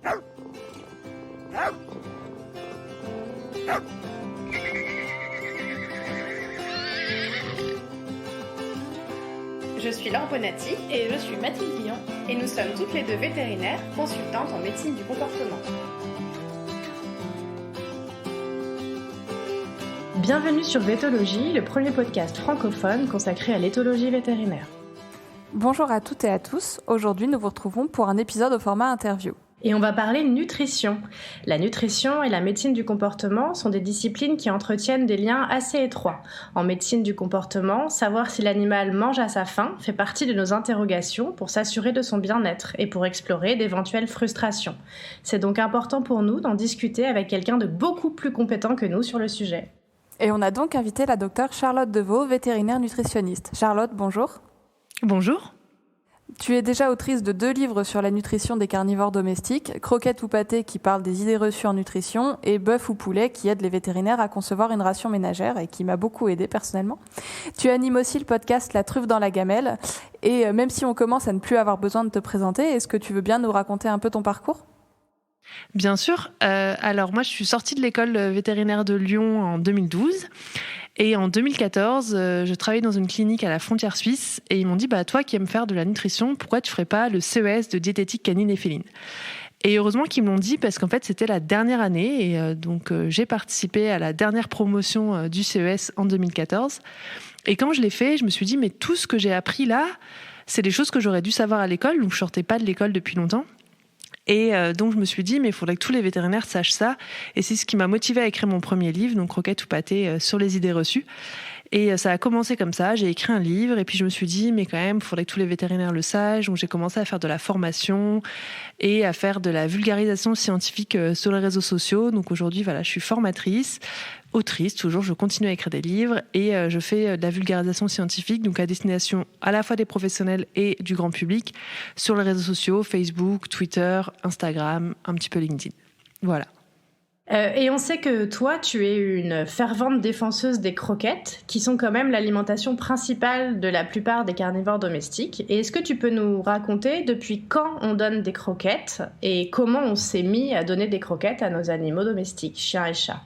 Je suis Laure Bonatti et je suis Mathilde Guillon et nous sommes toutes les deux vétérinaires, consultantes en médecine du comportement. Bienvenue sur Vétologie, le premier podcast francophone consacré à l'éthologie vétérinaire. Bonjour à toutes et à tous, aujourd'hui nous vous retrouvons pour un épisode au format interview. Et on va parler nutrition. La nutrition et la médecine du comportement sont des disciplines qui entretiennent des liens assez étroits. En médecine du comportement, savoir si l'animal mange à sa faim fait partie de nos interrogations pour s'assurer de son bien-être et pour explorer d'éventuelles frustrations. C'est donc important pour nous d'en discuter avec quelqu'un de beaucoup plus compétent que nous sur le sujet. Et on a donc invité la docteure Charlotte Deveau, vétérinaire nutritionniste. Charlotte, bonjour. Bonjour. Tu es déjà autrice de 2 livres sur la nutrition des carnivores domestiques, Croquettes ou pâté qui parle des idées reçues en nutrition et Bœuf ou poulet qui aide les vétérinaires à concevoir une ration ménagère et qui m'a beaucoup aidée personnellement. Tu animes aussi le podcast La truffe dans la gamelle et même si on commence à ne plus avoir besoin de te présenter, est-ce que tu veux bien nous raconter un peu ton parcours ? Bien sûr. Alors moi, je suis sortie de l'école vétérinaire de Lyon en 2012. Et en 2014, je travaillais dans une clinique à la frontière suisse et ils m'ont dit toi qui aimes faire de la nutrition, pourquoi tu ferais pas le CES de diététique canine et féline ? Et heureusement qu'ils me l'ont dit parce qu'en fait c'était la dernière année et donc j'ai participé à la dernière promotion du CES en 2014. Et quand je l'ai fait, je me suis dit mais tout ce que j'ai appris là, c'est des choses que j'aurais dû savoir à l'école, donc je sortais pas de l'école depuis longtemps. Et donc je me suis dit mais il faudrait que tous les vétérinaires sachent ça et c'est ce qui m'a motivée à écrire mon premier livre, donc Croquettes ou pâté sur les idées reçues. Et ça a commencé comme ça, j'ai écrit un livre et puis je me suis dit mais quand même il faudrait que tous les vétérinaires le sachent, donc j'ai commencé à faire de la formation et à faire de la vulgarisation scientifique sur les réseaux sociaux. Donc aujourd'hui voilà, je suis formatrice, autrice, toujours, je continue à écrire des livres et je fais de la vulgarisation scientifique, donc à destination à la fois des professionnels et du grand public sur les réseaux sociaux, Facebook, Twitter, Instagram, un petit peu LinkedIn. Voilà. Et on sait que toi, tu es une fervente défenseuse des croquettes, qui sont quand même l'alimentation principale de la plupart des carnivores domestiques. Et est-ce que tu peux nous raconter depuis quand on donne des croquettes et comment on s'est mis à donner des croquettes à nos animaux domestiques, chiens et chats ?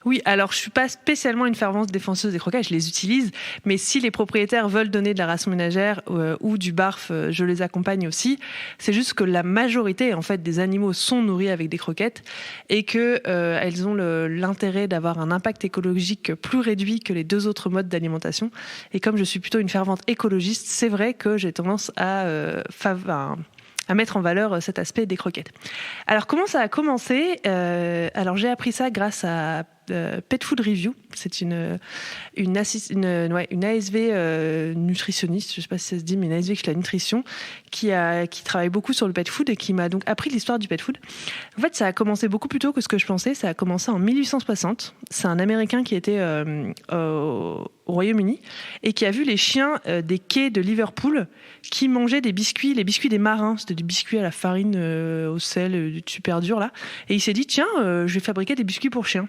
Oui, alors je suis pas spécialement une fervente défenseuse des croquettes, je les utilise, mais si les propriétaires veulent donner de la ration ménagère ou du barf, je les accompagne aussi. C'est juste que la majorité en fait des animaux sont nourris avec des croquettes et que elles ont l'intérêt d'avoir un impact écologique plus réduit que les 2 autres modes d'alimentation. Et comme je suis plutôt une fervente écologiste, c'est vrai que j'ai tendance à mettre en valeur cet aspect des croquettes. Alors comment ça a commencé ? Alors j'ai appris ça grâce à Pet Food Review. C'est une ASV nutritionniste, je ne sais pas si ça se dit, mais une ASV qui fait la nutrition, qui travaille beaucoup sur le pet food et qui m'a donc appris l'histoire du pet food. En fait, ça a commencé beaucoup plus tôt que ce que je pensais. Ça a commencé en 1860. C'est un Américain qui était au Royaume-Uni et qui a vu les chiens des quais de Liverpool qui mangeaient des biscuits, les biscuits des marins. C'était des biscuits à la farine, au sel, super dur là. Et il s'est dit tiens, je vais fabriquer des biscuits pour chiens.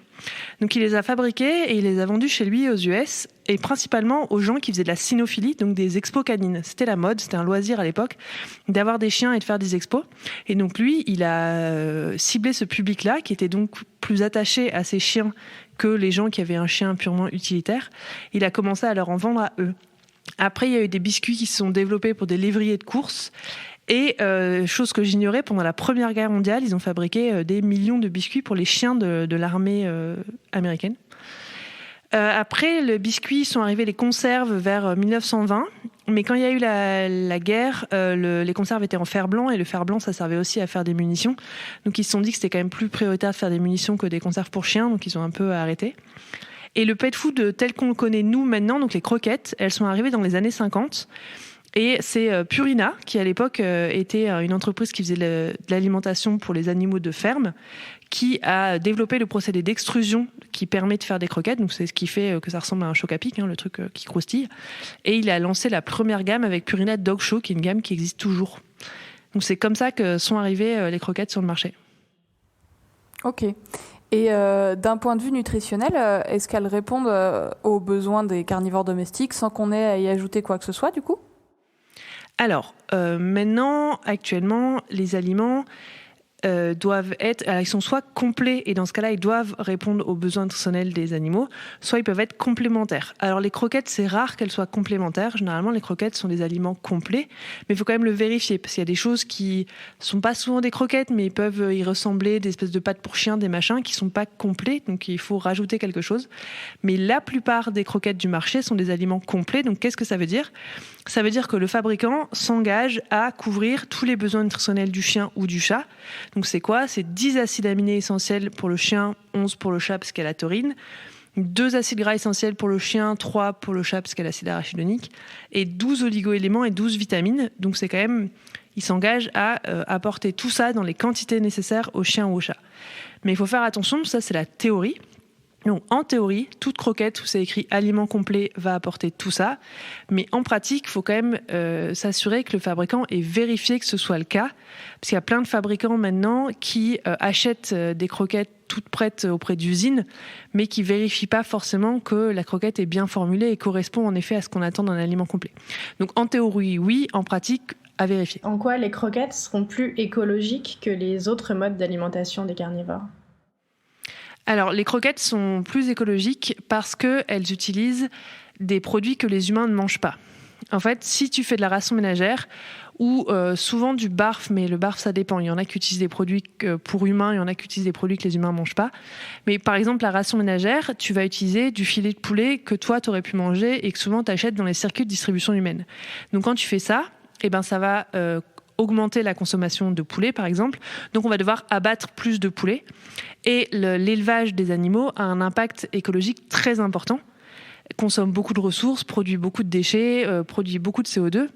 Donc il les a fabriqués et il les a vendus chez lui aux US et principalement aux gens qui faisaient de la cynophilie, donc des expos canines. C'était la mode, c'était un loisir à l'époque d'avoir des chiens et de faire des expos. Et donc lui, il a ciblé ce public-là qui était donc plus attaché à ces chiens que les gens qui avaient un chien purement utilitaire. Il a commencé à leur en vendre à eux. Après, il y a eu des biscuits qui se sont développés pour des lévriers de course. Et chose que j'ignorais, pendant la Première Guerre mondiale, ils ont fabriqué des millions de biscuits pour les chiens de l'armée américaine. Après, les biscuits sont arrivés, les conserves, vers 1920. Mais quand il y a eu la guerre, les conserves étaient en fer blanc et le fer blanc, ça servait aussi à faire des munitions. Donc ils se sont dit que c'était quand même plus prioritaire de faire des munitions que des conserves pour chiens, donc ils ont un peu arrêté. Et le pet food tel qu'on le connaît nous maintenant, donc les croquettes, elles sont arrivées dans les années 50. Et c'est Purina, qui à l'époque était une entreprise qui faisait de l'alimentation pour les animaux de ferme, qui a développé le procédé d'extrusion qui permet de faire des croquettes. Donc c'est ce qui fait que ça ressemble à un choc à pic, le truc qui croustille. Et il a lancé la première gamme avec Purina Dog Chow, qui est une gamme qui existe toujours. Donc c'est comme ça que sont arrivées les croquettes sur le marché. Ok. Et d'un point de vue nutritionnel, est-ce qu'elles répondent aux besoins des carnivores domestiques sans qu'on ait à y ajouter quoi que ce soit, du coup ? Alors, maintenant, actuellement, les aliments, ils sont soit complets, et dans ce cas-là, ils doivent répondre aux besoins nutritionnels des animaux, soit ils peuvent être complémentaires. Alors les croquettes, c'est rare qu'elles soient complémentaires. Généralement, les croquettes sont des aliments complets, mais il faut quand même le vérifier, parce qu'il y a des choses qui sont pas souvent des croquettes, mais ils peuvent y ressembler, des espèces de pâtes pour chiens, des machins, qui sont pas complets, donc il faut rajouter quelque chose. Mais la plupart des croquettes du marché sont des aliments complets, donc qu'est-ce que ça veut dire ? Ça veut dire que le fabricant s'engage à couvrir tous les besoins nutritionnels du chien ou du chat. Donc c'est quoi ? C'est 10 acides aminés essentiels pour le chien, 11 pour le chat parce qu'il y a la taurine, 2 acides gras essentiels pour le chien, 3 pour le chat parce qu'il y a l'acide arachidonique, et 12 oligo-éléments et 12 vitamines. Donc c'est quand même, il s'engage à apporter tout ça dans les quantités nécessaires au chien ou au chat. Mais il faut faire attention, ça c'est la théorie. Donc, en théorie, toute croquette où c'est écrit aliment complet va apporter tout ça. Mais en pratique, il faut quand même s'assurer que le fabricant ait vérifié que ce soit le cas. Parce qu'il y a plein de fabricants maintenant qui achètent des croquettes toutes prêtes auprès d'usines, mais qui ne vérifient pas forcément que la croquette est bien formulée et correspond en effet à ce qu'on attend d'un aliment complet. Donc en théorie, oui, en pratique, à vérifier. En quoi les croquettes seront plus écologiques que les autres modes d'alimentation des carnivores ? Alors, les croquettes sont plus écologiques parce qu'elles utilisent des produits que les humains ne mangent pas. En fait, si tu fais de la ration ménagère ou souvent du barf, mais le barf, ça dépend. Il y en a qui utilisent des produits pour humains, il y en a qui utilisent des produits que les humains ne mangent pas. Mais par exemple, la ration ménagère, tu vas utiliser du filet de poulet que toi, tu aurais pu manger et que souvent, tu achètes dans les circuits de distribution humaine. Donc, quand tu fais ça, ça va augmenter la consommation de poulet, par exemple. Donc, on va devoir abattre plus de poulet. Et l'élevage des animaux a un impact écologique très important. Consomme beaucoup de ressources, produit beaucoup de déchets, produit beaucoup de CO2.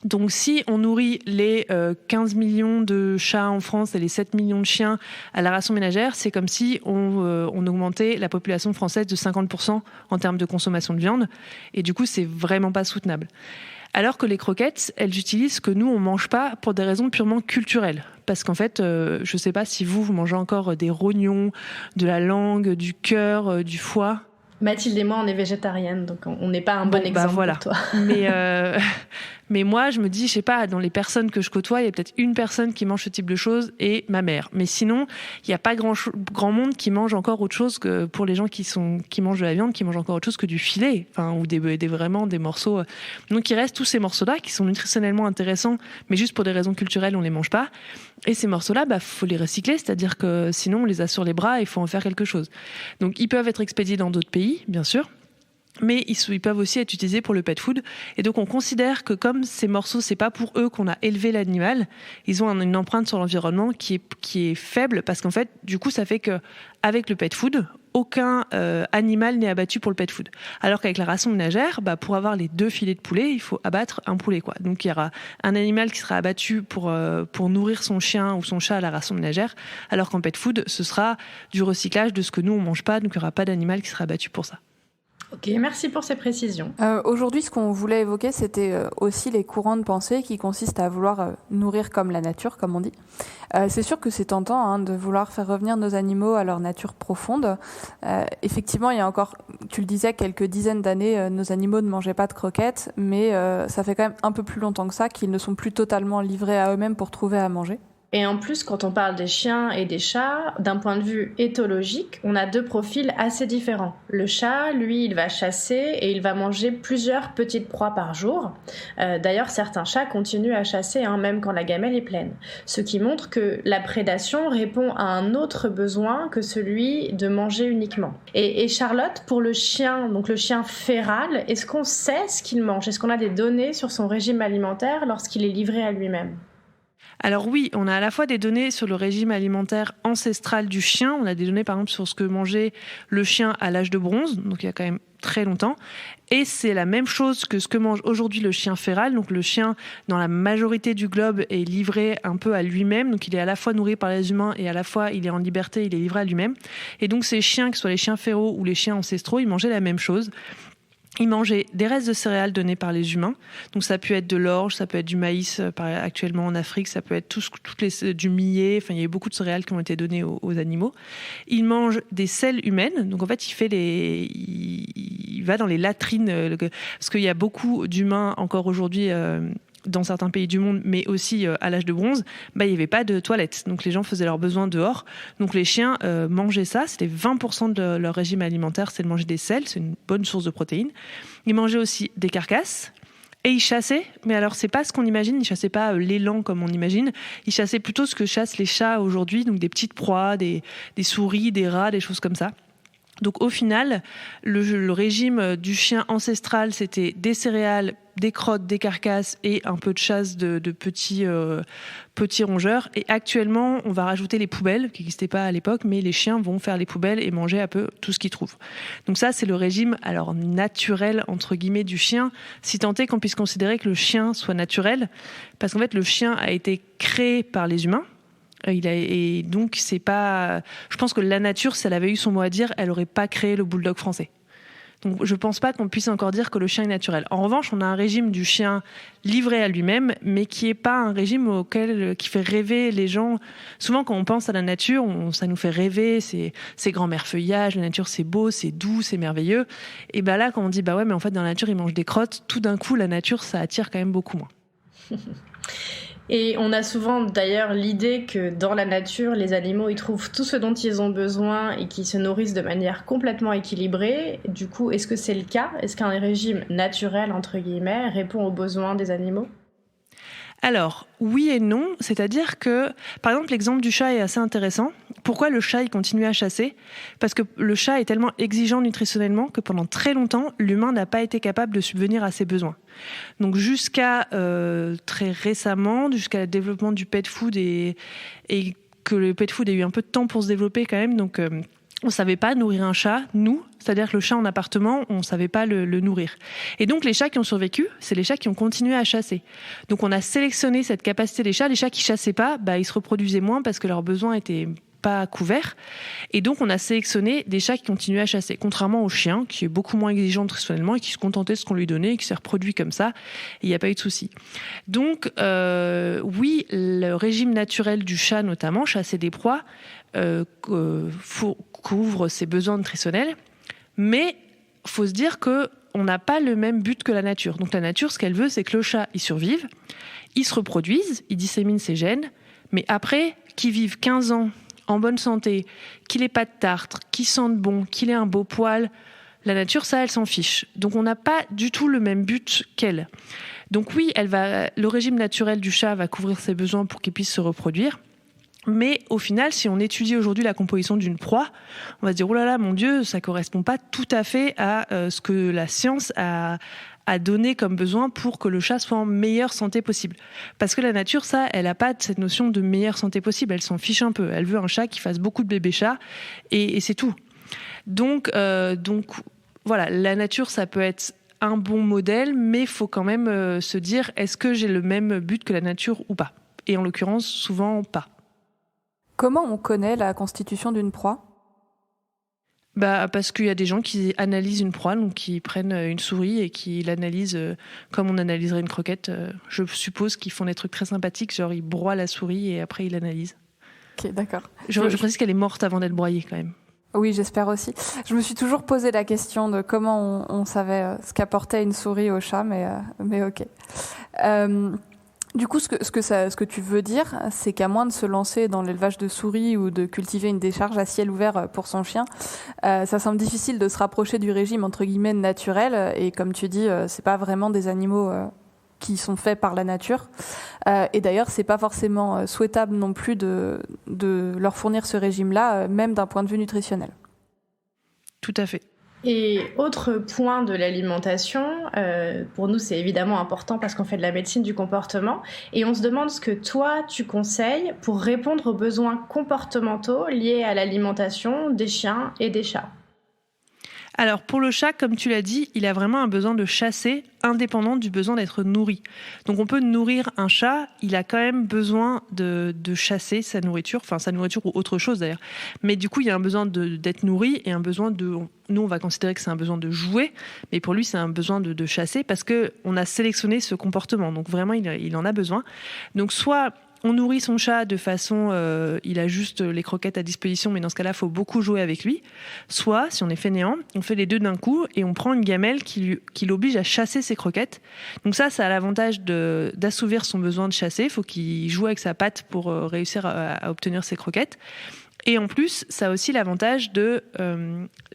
Donc, si on nourrit les 15 millions de chats en France et les 7 millions de chiens à la ration ménagère, c'est comme si on augmentait la population française de 50% en termes de consommation de viande. Et du coup, c'est vraiment pas soutenable. Alors que les croquettes, elles utilisent ce que nous, on mange pas pour des raisons purement culturelles. Parce qu'en fait, je sais pas si vous mangez encore des rognons, de la langue, du cœur, du foie. Mathilde et moi, on est végétarienne, donc on n'est pas un bon exemple voilà. pour toi. Mais moi, je me dis, je sais pas, dans les personnes que je côtoie, il y a peut-être une personne qui mange ce type de choses et ma mère. Mais sinon, il n'y a pas grand monde qui mange encore autre chose que, pour les gens qui mangent de la viande, qui mangent encore autre chose que du filet, ou vraiment des morceaux. Donc il reste tous ces morceaux-là qui sont nutritionnellement intéressants, mais juste pour des raisons culturelles, on les mange pas. Et ces morceaux-là, faut les recycler, c'est-à-dire que sinon on les a sur les bras et il faut en faire quelque chose. Donc ils peuvent être expédiés dans d'autres pays, bien sûr. Mais ils peuvent aussi être utilisés pour le pet food. Et donc, on considère que comme ces morceaux, c'est pas pour eux qu'on a élevé l'animal, ils ont une empreinte sur l'environnement qui est faible parce qu'en fait, du coup, ça fait que avec le pet food, aucun animal n'est abattu pour le pet food. Alors qu'avec la ration ménagère, pour avoir les 2 filets de poulet, il faut abattre un poulet, quoi. Donc, il y aura un animal qui sera abattu pour nourrir son chien ou son chat à la ration ménagère, alors qu'en pet food, ce sera du recyclage de ce que nous, on mange pas, donc il n'y aura pas d'animal qui sera abattu pour ça. Ok, merci pour ces précisions. Aujourd'hui, ce qu'on voulait évoquer, c'était aussi les courants de pensée qui consistent à vouloir nourrir comme la nature, comme on dit. C'est sûr que c'est tentant de vouloir faire revenir nos animaux à leur nature profonde. Effectivement, il y a encore, tu le disais, quelques dizaines d'années, nos animaux ne mangeaient pas de croquettes, mais ça fait quand même un peu plus longtemps que ça qu'ils ne sont plus totalement livrés à eux-mêmes pour trouver à manger. Et en plus, quand on parle des chiens et des chats, d'un point de vue éthologique, on a 2 profils assez différents. Le chat, lui, il va chasser et il va manger plusieurs petites proies par jour. D'ailleurs, certains chats continuent à chasser, même quand la gamelle est pleine. Ce qui montre que la prédation répond à un autre besoin que celui de manger uniquement. Et Charlotte, pour le chien, donc le chien féral, est-ce qu'on sait ce qu'il mange ? Est-ce qu'on a des données sur son régime alimentaire lorsqu'il est livré à lui-même ? Alors oui, on a à la fois des données sur le régime alimentaire ancestral du chien. On a des données par exemple sur ce que mangeait le chien à l'âge de bronze, donc il y a quand même très longtemps. Et c'est la même chose que ce que mange aujourd'hui le chien féral. Donc le chien, dans la majorité du globe, est livré un peu à lui-même. Donc il est à la fois nourri par les humains et à la fois il est en liberté, il est livré à lui-même. Et donc ces chiens, que ce soit les chiens féraux ou les chiens ancestraux, ils mangeaient la même chose. Ils mangeaient des restes de céréales donnés par les humains. Donc ça peut être de l'orge, ça peut être du maïs, actuellement en Afrique, ça peut être du millet. Enfin, il y a beaucoup de céréales qui ont été données aux animaux. Ils mangent des selles humaines. Donc en fait, il va dans les latrines, parce qu'il y a beaucoup d'humains encore aujourd'hui dans certains pays du monde, mais aussi à l'âge de bronze, il n'y avait pas de toilettes. Donc les gens faisaient leurs besoins dehors. Donc les chiens mangeaient ça. C'était 20% de leur régime alimentaire, c'est de manger des selles. C'est une bonne source de protéines. Ils mangeaient aussi des carcasses. Et ils chassaient, mais alors c'est pas ce qu'on imagine, ils chassaient pas l'élan comme on imagine, ils chassaient plutôt ce que chassent les chats aujourd'hui, donc des petites proies, des souris, des rats, des choses comme ça. Donc au final, le régime du chien ancestral, c'était des céréales, des crottes, des carcasses et un peu de chasse de petits rongeurs. Et actuellement, on va rajouter les poubelles, qui n'existaient pas à l'époque, mais les chiens vont faire les poubelles et manger un peu tout ce qu'ils trouvent. Donc ça, c'est le régime naturel, entre guillemets, du chien, si tant est qu'on puisse considérer que le chien soit naturel, parce qu'en fait, le chien a été créé par les humains. Et donc, c'est pas. Je pense que la nature, si elle avait eu son mot à dire, elle n'aurait pas créé le bulldog français. Donc, je pense pas qu'on puisse encore dire que le chien est naturel. En revanche, on a un régime du chien livré à lui-même, mais qui est pas un régime qui fait rêver les gens. Souvent, quand on pense à la nature, ça nous fait rêver. C'est grand-mère feuillage, la nature, c'est beau, c'est doux, c'est merveilleux. Et là, quand on dit, ouais, mais en fait, dans la nature, ils mangent des crottes, tout d'un coup, la nature, ça attire quand même beaucoup moins. Et on a souvent d'ailleurs l'idée que dans la nature, les animaux ils trouvent tout ce dont ils ont besoin et qu'ils se nourrissent de manière complètement équilibrée. Du coup, est-ce que c'est le cas ? Est-ce qu'un régime naturel, entre guillemets, répond aux besoins des animaux ? Alors, oui et non, c'est-à-dire que, par exemple, l'exemple du chat est assez intéressant. Pourquoi le chat, il continue à chasser ? Parce que le chat est tellement exigeant nutritionnellement que pendant très longtemps, l'humain n'a pas été capable de subvenir à ses besoins. Donc jusqu'à très récemment, jusqu'à le développement du pet food et que le pet food ait eu un peu de temps pour se développer quand même, donc on ne savait pas nourrir un chat, nous, c'est-à-dire que le chat en appartement, on ne savait pas le nourrir. Et donc les chats qui ont survécu, c'est les chats qui ont continué à chasser. Donc on a sélectionné cette capacité des chats. Les chats qui chassaient pas, ils se reproduisaient moins parce que leurs besoins étaient pas couverts. Et donc on a sélectionné des chats qui continuaient à chasser, contrairement au chien, qui est beaucoup moins exigeant nutritionnellement et qui se contentait de ce qu'on lui donnait et qui s'est reproduit comme ça. Et il n'y a pas eu de souci. Donc oui, le régime naturel du chat, notamment, chasser des proies, couvre ses besoins nutritionnels, mais il faut se dire qu'on n'a pas le même but que la nature. Donc la nature, ce qu'elle veut, c'est que le chat il survive, il se reproduise, il dissémine ses gènes, mais après, qu'il vive 15 ans en bonne santé, qu'il ait pas de tartre, qu'il sente bon, qu'il ait un beau poil, la nature, ça, elle s'en fiche. Donc on n'a pas du tout le même but qu'elle. Donc oui, le régime naturel du chat va couvrir ses besoins pour qu'il puisse se reproduire. Mais au final, si on étudie aujourd'hui la composition d'une proie, on va se dire « Oh là là, mon Dieu, ça correspond pas tout à fait à ce que la science a donné comme besoin pour que le chat soit en meilleure santé possible. » Parce que la nature, ça, elle a pas cette notion de meilleure santé possible. Elle s'en fiche un peu. Elle veut un chat qui fasse beaucoup de bébés chats et c'est tout. Donc voilà, la nature, ça peut être un bon modèle, mais il faut quand même se dire « Est-ce que j'ai le même but que la nature ou pas ?» Et en l'occurrence, souvent pas. Comment on connaît la constitution d'une proie ? Parce qu'il y a des gens qui analysent une proie, donc qui prennent une souris et qui l'analysent comme on analyserait une croquette. Je suppose qu'ils font des trucs très sympathiques, genre ils broient la souris et après ils l'analysent. Ok, d'accord. Je précise qu'elle est morte avant d'être broyée quand même. Oui, j'espère aussi. Je me suis toujours posé la question de comment on savait ce qu'apportait une souris au chat, mais ok. Du coup, ce que tu veux dire, c'est qu'à moins de se lancer dans l'élevage de souris ou de cultiver une décharge à ciel ouvert pour son chien, ça semble difficile de se rapprocher du régime entre guillemets naturel. Et comme tu dis, c'est pas vraiment des animaux qui sont faits par la nature. Et d'ailleurs, c'est pas forcément souhaitable non plus de leur fournir ce régime-là, même d'un point de vue nutritionnel. Tout à fait. Et autre point de l'alimentation, pour nous c'est évidemment important parce qu'on fait de la médecine du comportement et on se demande ce que toi tu conseilles pour répondre aux besoins comportementaux liés à l'alimentation des chiens et des chats. Alors pour le chat, comme tu l'as dit, il a vraiment un besoin de chasser indépendant du besoin d'être nourri. Donc on peut nourrir un chat, il a quand même besoin de chasser sa nourriture ou autre chose d'ailleurs. Mais du coup, il y a un besoin d'être nourri et un besoin nous on va considérer que c'est un besoin de jouer, mais pour lui c'est un besoin de chasser parce qu'on a sélectionné ce comportement. Donc vraiment, il en a besoin. Donc soit on nourrit son chat de façon, il a juste les croquettes à disposition, mais dans ce cas-là, il faut beaucoup jouer avec lui. Soit, si on est fainéant, on fait les deux d'un coup et on prend une gamelle qui l'oblige à chasser ses croquettes. Donc ça a l'avantage d'assouvir son besoin de chasser. Il faut qu'il joue avec sa patte pour réussir à obtenir ses croquettes. Et en plus, ça a aussi l'avantage de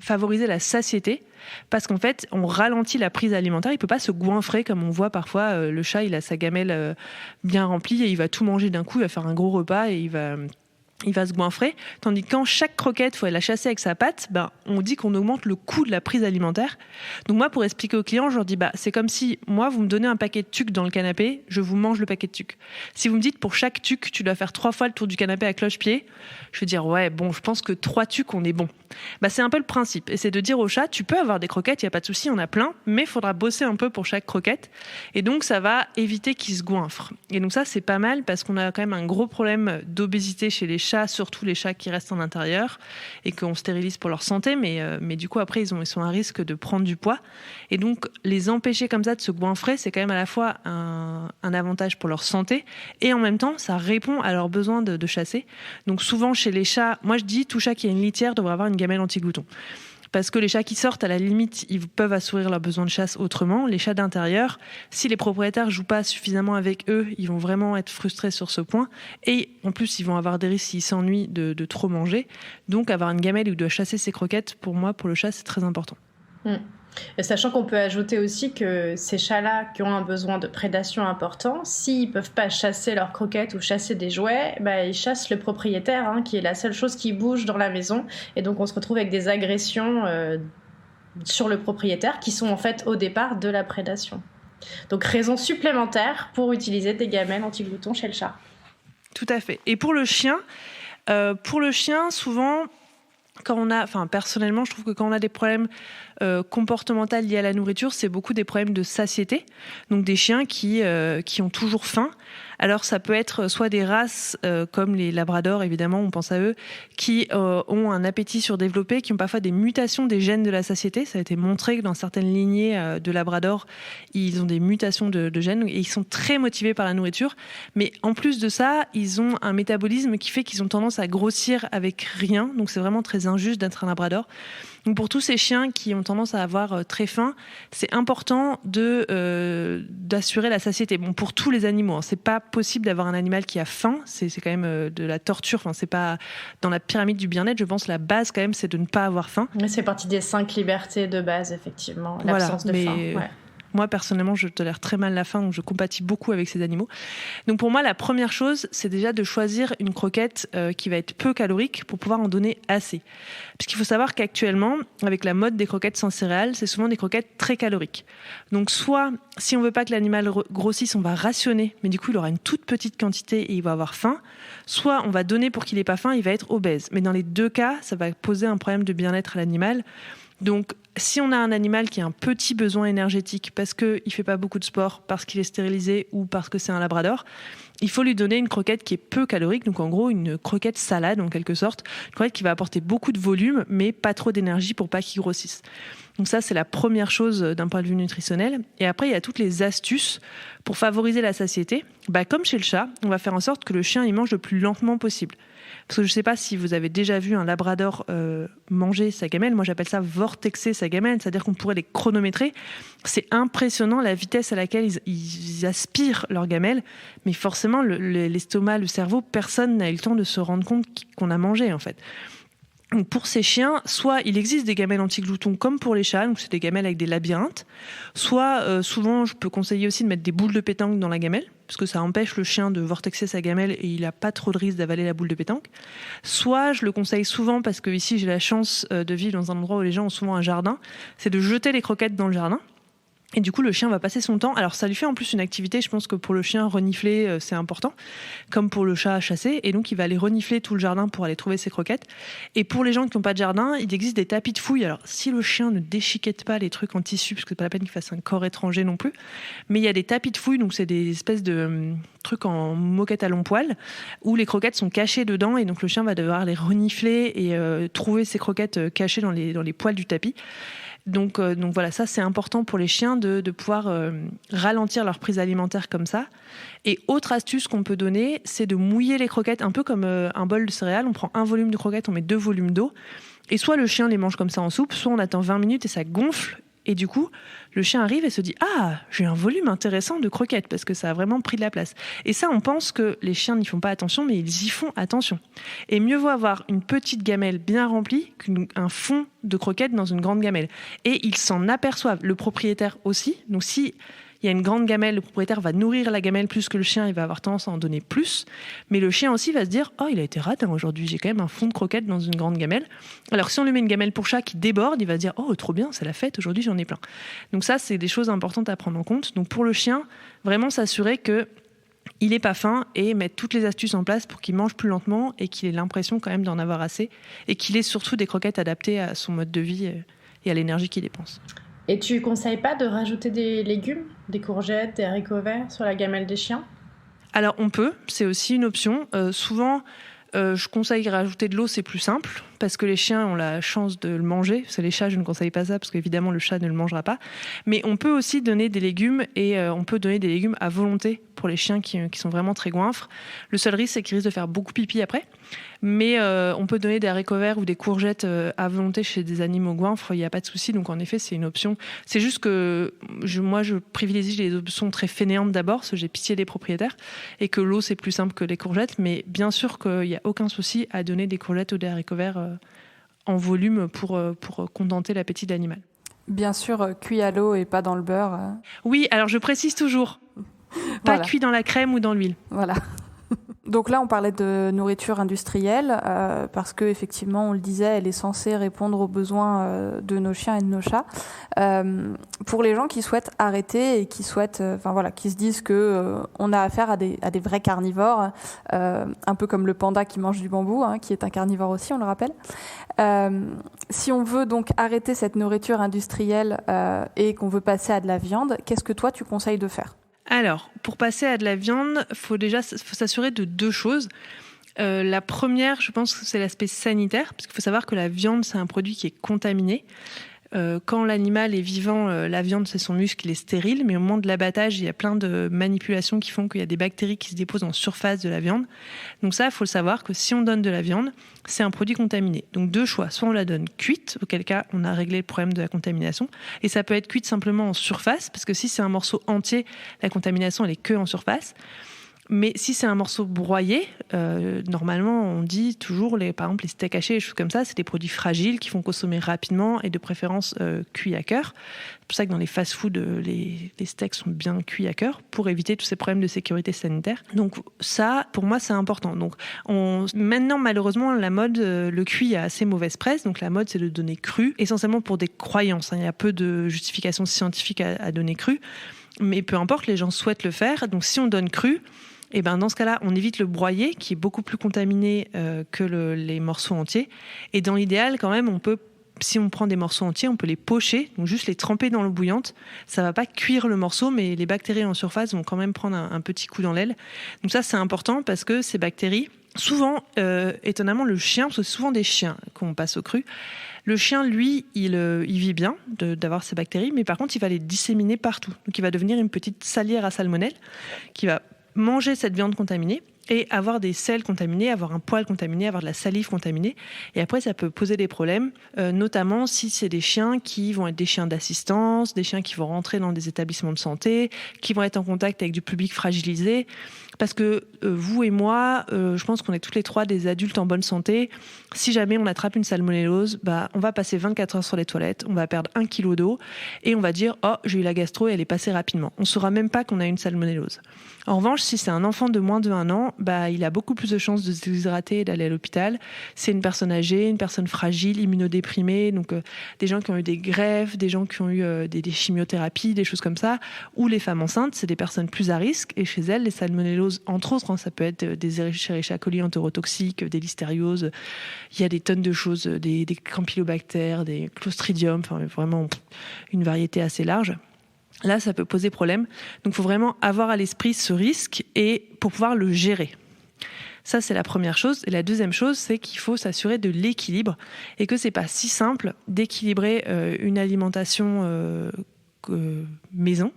favoriser la satiété, parce qu'en fait, on ralentit la prise alimentaire. Il ne peut pas se goinfrer comme on voit parfois. Le chat, il a sa gamelle bien remplie et il va tout manger d'un coup. Il va faire un gros repas et il va se goinfrer. Tandis que quand chaque croquette, il faut la chasser avec sa patte, on dit qu'on augmente le coût de la prise alimentaire. Donc moi, pour expliquer aux clients, je leur dis, c'est comme si, moi, vous me donnez un paquet de tucs dans le canapé, je vous mange le paquet de tucs. Si vous me dites, pour chaque tuc, tu dois faire 3 fois le tour du canapé à cloche-pied, je vais dire, ouais, bon, je pense que 3 tucs, on est bon. C'est un peu le principe. Et c'est de dire au chat, tu peux avoir des croquettes, il n'y a pas de souci, on a plein, mais il faudra bosser un peu pour chaque croquette. Et donc, ça va éviter qu'ils se goinfrent. Et donc ça, c'est pas mal parce qu'on a quand même un gros problème d'obésité chez les chats, surtout les chats qui restent en intérieur et qu'on stérilise pour leur santé, mais du coup après ils sont à risque de prendre du poids, et donc les empêcher comme ça de se goinfrer, c'est quand même à la fois un avantage pour leur santé et en même temps ça répond à leurs besoins de chasser. Donc souvent chez les chats, moi je dis tout chat qui a une litière devrait avoir une gamelle anti-glouton. Parce que les chats qui sortent, à la limite, ils peuvent assouvir leurs besoins de chasse autrement. Les chats d'intérieur, si les propriétaires jouent pas suffisamment avec eux, ils vont vraiment être frustrés sur ce point. Et en plus, ils vont avoir des risques s'ils s'ennuient de trop manger. Donc, avoir une gamelle où il doit chasser ses croquettes, pour moi, pour le chat, c'est très important. Et sachant qu'on peut ajouter aussi que ces chats-là qui ont un besoin de prédation important, s'ils ne peuvent pas chasser leurs croquettes ou chasser des jouets, ils chassent le propriétaire, qui est la seule chose qui bouge dans la maison. Et donc on se retrouve avec des agressions sur le propriétaire qui sont en fait au départ de la prédation. Donc raison supplémentaire pour utiliser des gamelles anti-glouton chez le chat. Tout à fait. Et pour le chien, souvent... personnellement, je trouve que quand on a des problèmes comportementaux liés à la nourriture, c'est beaucoup des problèmes de satiété. Donc des chiens qui ont toujours faim. Alors ça peut être soit des races comme les labradors, évidemment, on pense à eux, qui ont un appétit surdéveloppé, qui ont parfois des mutations des gènes de la satiété. Ça a été montré que dans certaines lignées de labrador, ils ont des mutations de gènes et ils sont très motivés par la nourriture. Mais en plus de ça, ils ont un métabolisme qui fait qu'ils ont tendance à grossir avec rien. Donc c'est vraiment très injuste d'être un labrador. Donc pour tous ces chiens qui ont tendance à avoir très faim, c'est important d'assurer la satiété. Bon, pour tous les animaux, c'est pas possible d'avoir un animal qui a faim, c'est quand même de la torture. Enfin, c'est pas dans la pyramide du bien-être. Je pense la base quand même, c'est de ne pas avoir faim. C'est partie des 5 libertés de base, effectivement, l'absence de faim. Ouais. Moi, personnellement, je tolère très mal la faim, donc je compatis beaucoup avec ces animaux. Donc pour moi, la première chose, c'est déjà de choisir une croquette qui va être peu calorique pour pouvoir en donner assez. Parce qu'il faut savoir qu'actuellement, avec la mode des croquettes sans céréales, c'est souvent des croquettes très caloriques. Donc soit, si on veut pas que l'animal grossisse, on va rationner, mais du coup, il aura une toute petite quantité et il va avoir faim. Soit on va donner pour qu'il ait pas faim, il va être obèse. Mais dans les deux cas, ça va poser un problème de bien-être à l'animal. Donc, si on a un animal qui a un petit besoin énergétique parce qu'il ne fait pas beaucoup de sport, parce qu'il est stérilisé ou parce que c'est un labrador, il faut lui donner une croquette qui est peu calorique, donc en gros une croquette salade en quelque sorte, une croquette qui va apporter beaucoup de volume mais pas trop d'énergie pour pas qu'il grossisse. Donc ça, c'est la première chose d'un point de vue nutritionnel. Et après, il y a toutes les astuces pour favoriser la satiété. Comme chez le chat, on va faire en sorte que le chien il mange le plus lentement possible. Parce que je ne sais pas si vous avez déjà vu un labrador manger sa gamelle. Moi, j'appelle ça vortexer sa gamelle, c'est-à-dire qu'on pourrait les chronométrer. C'est impressionnant la vitesse à laquelle ils aspirent leur gamelle. Mais forcément, l'estomac, le cerveau, personne n'a eu le temps de se rendre compte qu'on a mangé, en fait. Donc pour ces chiens, soit il existe des gamelles anti-glouton comme pour les chats, donc c'est des gamelles avec des labyrinthes, soit souvent je peux conseiller aussi de mettre des boules de pétanque dans la gamelle, parce que ça empêche le chien de vortexer sa gamelle et il n'a pas trop de risque d'avaler la boule de pétanque. Soit je le conseille souvent, parce que ici j'ai la chance de vivre dans un endroit où les gens ont souvent un jardin, c'est de jeter les croquettes dans le jardin. Et du coup, le chien va passer son temps. Alors, ça lui fait en plus une activité. Je pense que pour le chien, renifler, c'est important, comme pour le chat, chasser. Et donc, il va aller renifler tout le jardin pour aller trouver ses croquettes. Et pour les gens qui n'ont pas de jardin, il existe des tapis de fouille. Alors, si le chien ne déchiquette pas les trucs en tissu, parce que c'est pas la peine qu'il fasse un corps étranger non plus, mais il y a des tapis de fouille, donc c'est des espèces de trucs en moquette à long poil, où les croquettes sont cachées dedans. Et donc, le chien va devoir les renifler et trouver ses croquettes cachées dans les poils du tapis. Donc voilà, ça c'est important pour les chiens de pouvoir ralentir leur prise alimentaire comme ça. Et autre astuce qu'on peut donner, c'est de mouiller les croquettes, un peu comme un bol de céréales. On prend un volume de croquettes, on met 2 volumes d'eau. Et soit le chien les mange comme ça en soupe, soit on attend 20 minutes et ça gonfle. Et du coup, le chien arrive et se dit « Ah, j'ai un volume intéressant de croquettes » parce que ça a vraiment pris de la place. Et ça, on pense que les chiens n'y font pas attention, mais ils y font attention. Et mieux vaut avoir une petite gamelle bien remplie qu'un fond de croquettes dans une grande gamelle. Et ils s'en aperçoivent, le propriétaire aussi. Donc si il y a une grande gamelle, le propriétaire va nourrir la gamelle plus que le chien, il va avoir tendance à en donner plus. Mais le chien aussi va se dire « Oh, il a été radin aujourd'hui, j'ai quand même un fond de croquettes dans une grande gamelle. » Alors si on lui met une gamelle pour chat qui déborde, il va se dire « Oh, trop bien, c'est la fête, aujourd'hui j'en ai plein. » Donc ça, c'est des choses importantes à prendre en compte. Donc pour le chien, vraiment s'assurer qu'il n'est pas faim et mettre toutes les astuces en place pour qu'il mange plus lentement et qu'il ait l'impression quand même d'en avoir assez et qu'il ait surtout des croquettes adaptées à son mode de vie et à l'énergie qu'il dépense. Et tu conseilles pas de rajouter des légumes, des courgettes, des haricots verts sur la gamelle des chiens ? Alors on peut, c'est aussi une option. Souvent, je conseille de rajouter de l'eau, c'est plus simple, parce que les chiens ont la chance de le manger. Parce que les chats, je ne conseille pas ça, parce qu'évidemment le chat ne le mangera pas. Mais on peut aussi donner des légumes, et on peut donner des légumes à volonté pour les chiens qui sont vraiment très goinfres. Le seul risque, c'est qu'ils risquent de faire beaucoup pipi après. Mais on peut donner des haricots verts ou des courgettes à volonté chez des animaux goinfres, il n'y a pas de souci. Donc en effet, c'est une option. C'est juste que moi, je privilégie les options très fainéantes d'abord, parce que j'ai pitié des propriétaires, et que l'eau, c'est plus simple que les courgettes. Mais bien sûr qu'il n'y a aucun souci à donner des courgettes ou des haricots verts en volume pour contenter l'appétit de l'animal. Bien sûr, cuit à l'eau et pas dans le beurre. Oui, alors je précise toujours, pas cuit dans la crème ou dans l'huile. Voilà. Donc là, on parlait de nourriture industrielle parce que effectivement, on le disait, elle est censée répondre aux besoins de nos chiens et de nos chats. Pour les gens qui souhaitent arrêter et qui souhaitent, qui se disent que on a affaire à des vrais carnivores, un peu comme le panda qui mange du bambou, qui est un carnivore aussi, on le rappelle. Si on veut donc arrêter cette nourriture industrielle et qu'on veut passer à de la viande, qu'est-ce que toi tu conseilles de faire ? Alors, pour passer à de la viande, faut s'assurer de 2 choses. La première, je pense que c'est l'aspect sanitaire, parce qu'il faut savoir que la viande, c'est un produit qui est contaminé. Quand l'animal est vivant, la viande, c'est son muscle, il est stérile, mais au moment de l'abattage, il y a plein de manipulations qui font qu'il y a des bactéries qui se déposent en surface de la viande. Donc ça, il faut le savoir que si on donne de la viande, c'est un produit contaminé. Donc 2 choix, soit on la donne cuite, auquel cas on a réglé le problème de la contamination, et ça peut être cuite simplement en surface, parce que si c'est un morceau entier, la contamination, elle est que en surface. Mais si c'est un morceau broyé, normalement, on dit toujours, par exemple, les steaks hachés, les choses comme ça, c'est des produits fragiles qui font consommer rapidement et de préférence cuits à cœur. C'est pour ça que dans les fast-food, les steaks sont bien cuits à cœur pour éviter tous ces problèmes de sécurité sanitaire. Donc ça, pour moi, c'est important. Donc maintenant, malheureusement, la mode, le cuit a assez mauvaise presse. Donc la mode, c'est de donner cru, essentiellement pour des croyances. Il y a peu de justifications scientifiques à donner cru. Mais peu importe, les gens souhaitent le faire. Donc si on donne cru, et ben dans ce cas-là, on évite le broyé, qui est beaucoup plus contaminé que les morceaux entiers. Et dans l'idéal, quand même, si on prend des morceaux entiers, on peut les pocher, donc juste les tremper dans l'eau bouillante. Ça va pas cuire le morceau, mais les bactéries en surface vont quand même prendre un petit coup dans l'aile. Donc ça, c'est important parce que ces bactéries, souvent, étonnamment, le chien, parce que c'est souvent des chiens qu'on passe au cru, le chien, lui, il vit bien d'avoir ces bactéries, mais par contre, il va les disséminer partout. Donc il va devenir une petite salière à salmonelle qui va manger cette viande contaminée et avoir des selles contaminées, avoir un poil contaminé, avoir de la salive contaminée. Et après, ça peut poser des problèmes, notamment si c'est des chiens qui vont être des chiens d'assistance, des chiens qui vont rentrer dans des établissements de santé, qui vont être en contact avec du public fragilisé. Parce que vous et moi, je pense qu'on est toutes les 3 des adultes en bonne santé. Si jamais on attrape une salmonellose, on va passer 24 heures sur les toilettes, on va perdre 1 kilo d'eau et on va dire « Oh, j'ai eu la gastro et elle est passée rapidement ». On ne saura même pas qu'on a une salmonellose. En revanche, si c'est un enfant de moins de 1 an, il a beaucoup plus de chances de se déshydrater et d'aller à l'hôpital. C'est une personne âgée, une personne fragile, immunodéprimée, donc des gens qui ont eu des greffes, des gens qui ont eu des chimiothérapies, des choses comme ça, ou les femmes enceintes, c'est des personnes plus à risque. Et chez elles, les salmonelloses, entre autres, ça peut être des Escherichia coli entérotoxiques, des listérioses, il y a des tonnes de choses, des campylobactères, des clostridium, enfin vraiment une variété assez large. Là, ça peut poser problème. Donc, il faut vraiment avoir à l'esprit ce risque et pour pouvoir le gérer. Ça, c'est la première chose. Et la deuxième chose, c'est qu'il faut s'assurer de l'équilibre et que c'est pas si simple d'équilibrer une alimentation maison.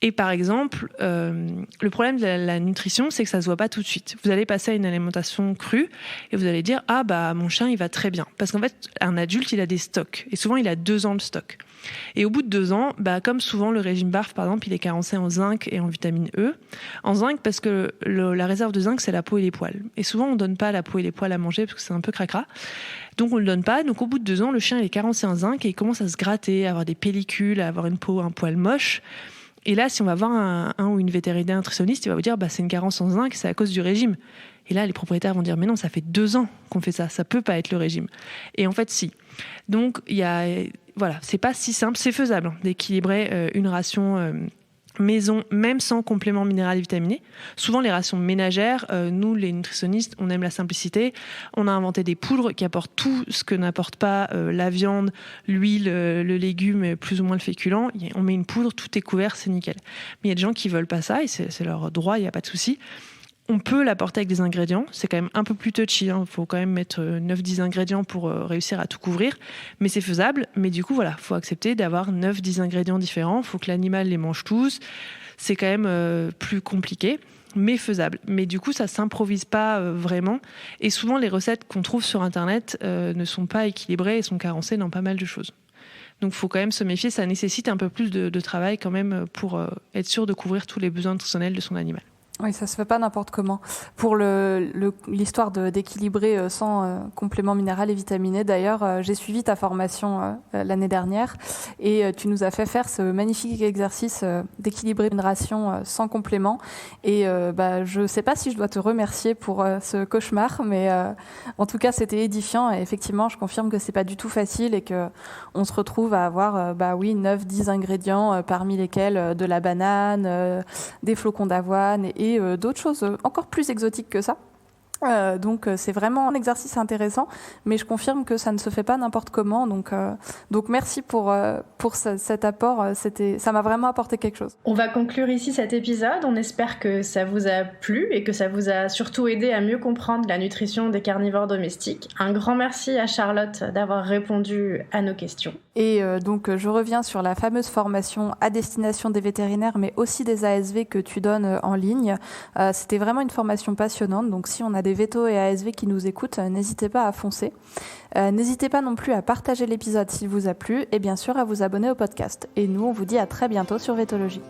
Et par exemple, le problème de la nutrition, c'est que ça se voit pas tout de suite. Vous allez passer à une alimentation crue et vous allez dire « Ah bah mon chien, il va très bien ». Parce qu'en fait, un adulte, il a des stocks. Et souvent, il a 2 ans de stock. Et au bout de 2 ans, comme souvent le régime BARF, par exemple, il est carencé en zinc et en vitamine E. En zinc, parce que la réserve de zinc, c'est la peau et les poils. Et souvent, on donne pas la peau et les poils à manger parce que c'est un peu cracra. Donc, on le donne pas. Donc, au bout de 2 ans, le chien, il est carencé en zinc et il commence à se gratter, à avoir des pellicules, à avoir une peau, un poil moche. Et là, si on va voir un ou une vétérinaire nutritionniste, il va vous dire c'est une carence en zinc, c'est à cause du régime. Et là, les propriétaires vont dire mais non, ça fait 2 ans qu'on fait ça peut pas être le régime. Et en fait, si. Donc, c'est pas si simple, c'est faisable d'équilibrer une ration maison, même sans complément minéral et vitaminé. Souvent, les rations ménagères, nous, les nutritionnistes, on aime la simplicité. On a inventé des poudres qui apportent tout ce que n'apporte pas la viande, l'huile, le légume, plus ou moins le féculent. On met une poudre, tout est couvert, c'est nickel. Mais il y a des gens qui veulent pas ça, et c'est leur droit, il n'y a pas de souci. On peut l'apporter avec des ingrédients, c'est quand même un peu plus touchy, il faut quand même mettre 9-10 ingrédients pour réussir à tout couvrir, mais c'est faisable. Mais du coup, il faut accepter d'avoir 9-10 ingrédients différents, il faut que l'animal les mange tous, c'est quand même plus compliqué, mais faisable. Mais du coup, ça ne s'improvise pas vraiment, et souvent les recettes qu'on trouve sur Internet ne sont pas équilibrées et sont carencées dans pas mal de choses. Donc il faut quand même se méfier, ça nécessite un peu plus de travail quand même pour être sûr de couvrir tous les besoins nutritionnels de son animal. Oui, ça se fait pas n'importe comment. Pour l'histoire d'équilibrer sans complément minéral et vitaminé, d'ailleurs, j'ai suivi ta formation l'année dernière et tu nous as fait faire ce magnifique exercice d'équilibrer une ration sans complément. Et je sais pas si je dois te remercier pour ce cauchemar, mais en tout cas, c'était édifiant et effectivement, je confirme que c'est pas du tout facile et que on se retrouve à avoir 9-10 ingrédients parmi lesquels de la banane, des flocons d'avoine et d'autres choses encore plus exotiques que ça. Donc c'est vraiment un exercice intéressant, mais je confirme que ça ne se fait pas n'importe comment. Donc merci pour cet apport. Ça m'a vraiment apporté quelque chose. On va conclure ici cet épisode. On espère que ça vous a plu et que ça vous a surtout aidé à mieux comprendre la nutrition des carnivores domestiques. Un grand merci à Charlotte d'avoir répondu à nos questions. Et donc je reviens sur la fameuse formation à destination des vétérinaires, mais aussi des ASV que tu donnes en ligne. C'était vraiment une formation passionnante. Donc si on a des vétos et ASV qui nous écoutent, n'hésitez pas à foncer. N'hésitez pas non plus à partager l'épisode s'il vous a plu et bien sûr à vous abonner au podcast. Et nous, on vous dit à très bientôt sur Vétologie.